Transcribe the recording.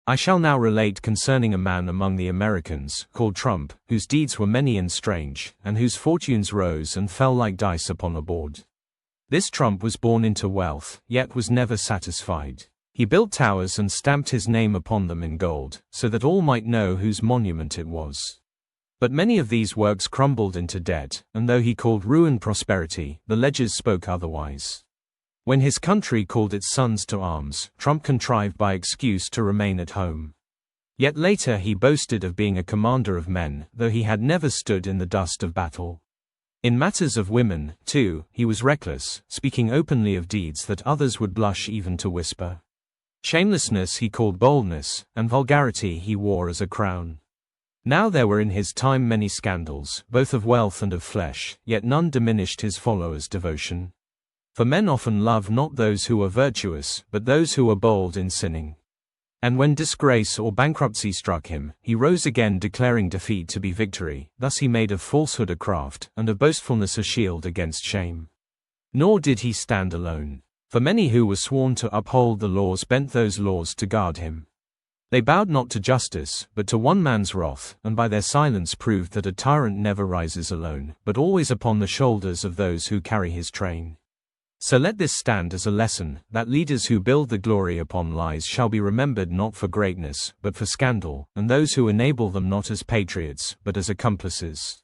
I shall now relate concerning a man among the Americans, called Trump, whose deeds were many and strange, and whose fortunes rose and fell like dice upon a board. This Trump was born into wealth, yet was never satisfied. He built towers and stamped his name upon them in gold, so that all might know whose monument it was. But many of these works crumbled into debt, and though he called ruin prosperity, the ledgers spoke otherwise. When his country called its sons to arms, Trump contrived by excuse to remain at home. Yet later he boasted of being a commander of men, though he had never stood in the dust of battle. In matters of women, too, he was reckless, speaking openly of deeds that others would blush even to whisper. Shamelessness he called boldness, and vulgarity he wore as a crown. Now there were in his time many scandals, both of wealth and of flesh, yet none diminished his followers' devotion. For men often love not those who are virtuous, but those who are bold in sinning. And when disgrace or bankruptcy struck him, he rose again declaring defeat to be victory. Thus he made of falsehood a craft, and of boastfulness a shield against shame. Nor did he stand alone. For many who were sworn to uphold the laws bent those laws to guard him. They bowed not to justice, but to one man's wrath, and by their silence proved that a tyrant never rises alone, but always upon the shoulders of those who carry his train. So let this stand as a lesson, that leaders who build the glory upon lies shall be remembered not for greatness, but for scandal, and those who enable them not as patriots, but as accomplices.